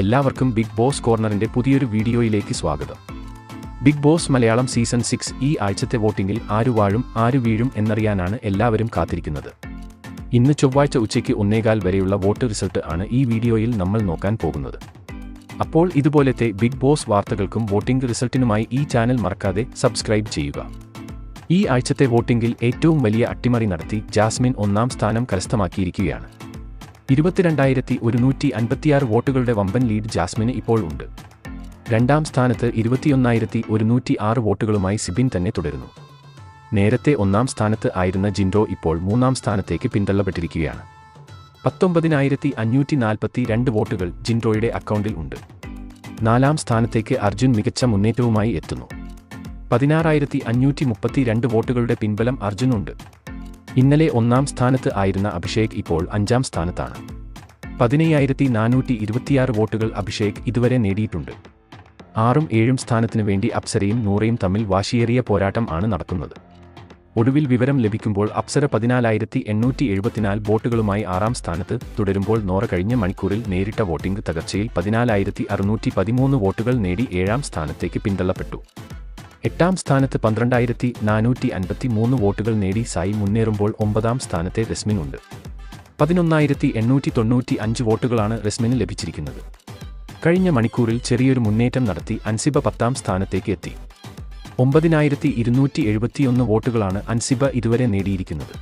എല്ലാവർക്കും big boss കോർണറിന്റെ പുതിയൊരു വീഡിയോയിലേക്ക് സ്വാഗതം. ബിഗ് ബോസ് മലയാളം സീസൺ 6 ഈ ആഴ്ചത്തെ വോട്ടിംഗിൽ ആരു വാഴും ആരു വീഴും എന്നറിയാനാണ് എല്ലാവരും കാത്തിരിക്കുന്നത്. ഇന്ന് ചൊവ്വാഴ്ച ഉച്ചയ്ക്ക് 1:15 വരെയുള്ള വോട്ട് റിസൾട്ട് ആണ് ഈ വീഡിയോയിൽ നമ്മൾ നോക്കാൻ പോകുന്നത്. അപ്പോൾ ഇതുപോലത്തെ ബിഗ് ബോസ് വാർത്തകൾക്കും വോട്ടിംഗ് റിസൾട്ടിനുമായി ഈ ചാനൽ മറക്കാതെ സബ്സ്ക്രൈബ് ചെയ്യുക. ഈ ആഴ്ചത്തെ വോട്ടിംഗിൽ ഏറ്റവും വലിയ അട്ടിമറി നടത്തി ജാസ്മിൻ 1-ാം സ്ഥാനം കരസ്ഥമാക്കിയിരിക്കുകയാണ്. 22,156 വോട്ടുകളുടെ വമ്പൻ ലീഡ് ജാസ്മിന് ഇപ്പോൾ ഉണ്ട്. 2-ാം സ്ഥാനത്ത് 21,106 വോട്ടുകളുമായി സിബിൻ തന്നെ തുടരുന്നു. നേരത്തെ 1-ാം സ്ഥാനത്ത് ആയിരുന്ന ജിൻഡോ ഇപ്പോൾ 3-ാം സ്ഥാനത്തേക്ക് പിന്തള്ളപ്പെട്ടിരിക്കുകയാണ്. 19,542 വോട്ടുകൾ ജിൻഡോയുടെ അക്കൗണ്ടിൽ ഉണ്ട്. 4-ാം സ്ഥാനത്തേക്ക് അർജുൻ മികച്ച മുന്നേറ്റവുമായി എത്തുന്നു. 16,532 വോട്ടുകളുടെ പിൻബലം അർജുനുണ്ട്. ഇന്നലെ 1-ാം സ്ഥാനത്ത് ആയിരുന്ന അഭിഷേക് ഇപ്പോൾ 5-ാം സ്ഥാനത്താണ്. 15,426 വോട്ടുകൾ അഭിഷേക് ഇതുവരെ നേടിയിട്ടുണ്ട്. 6ഉം 7ഉം സ്ഥാനത്തിനു വേണ്ടി അപ്സരയും നൂറയും തമ്മിൽ വാശിയേറിയ പോരാട്ടം ആണ് നടക്കുന്നത്. ഒടുവിൽ വിവരം ലഭിക്കുമ്പോൾ അപ്സര 14,874 വോട്ടുകളുമായി 6-ാം സ്ഥാനത്ത് തുടരുമ്പോൾ നോറ കഴിഞ്ഞ മണിക്കൂറിൽ നേരിട്ട വോട്ടിംഗ് തകർച്ചയിൽ 14,613 വോട്ടുകൾ നേടി 7-ാം സ്ഥാനത്തേക്ക് പിന്തള്ളപ്പെട്ടു. 8-ാം സ്ഥാനത്ത് 12,453 വോട്ടുകൾ നേടി സായി മുന്നേറുമ്പോൾ 9-ാം സ്ഥാനത്തെ റസ്മിൻ ഉണ്ട്. 11,895 വോട്ടുകളാണ് റസ്മിന് ലഭിച്ചിരിക്കുന്നത്. കഴിഞ്ഞ മണിക്കൂറിൽ ചെറിയൊരു മുന്നേറ്റം നടത്തി അൻസിബ 10-ാം സ്ഥാനത്തേക്ക് എത്തി. 9,271 വോട്ടുകളാണ് അൻസിബ ഇതുവരെ നേടിയിരിക്കുന്നത്.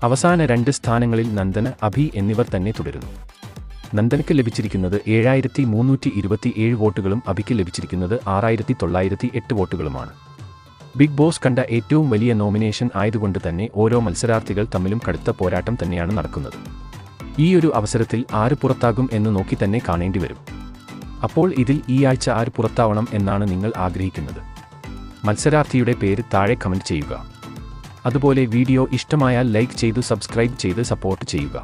അവസാന 2 സ്ഥാനങ്ങളിൽ നന്ദന, അഭി എന്നിവർ തന്നെ തുടരുന്നു. നന്ദനയ്ക്ക് ലഭിച്ചിരിക്കുന്നത് 7,327 വോട്ടുകളും അഭിക്ക് ലഭിച്ചിരിക്കുന്നത് 6,908 വോട്ടുകളുമാണ്. ബിഗ് ബോസ് കണ്ട ഏറ്റവും വലിയ നോമിനേഷൻ ആയതുകൊണ്ട് തന്നെ ഓരോ മത്സരാർത്ഥികൾ തമ്മിലും കടുത്ത പോരാട്ടം തന്നെയാണ് നടക്കുന്നത്. ഈ ഒരു അവസരത്തിൽ ആര് പുറത്താകും എന്ന് നോക്കി തന്നെ കാണേണ്ടി വരും. അപ്പോൾ ഇതിൽ ഈ ആഴ്ച ആര് പുറത്താവണം എന്നാണ് നിങ്ങൾ ആഗ്രഹിക്കുന്നത്? മത്സരാർത്ഥിയുടെ പേര് താഴെ കമന്റ് ചെയ്യുക. അതുപോലെ വീഡിയോ ഇഷ്ടമായാൽ ലൈക്ക് ചെയ്തു സബ്സ്ക്രൈബ് ചെയ്ത് സപ്പോർട്ട് ചെയ്യുക.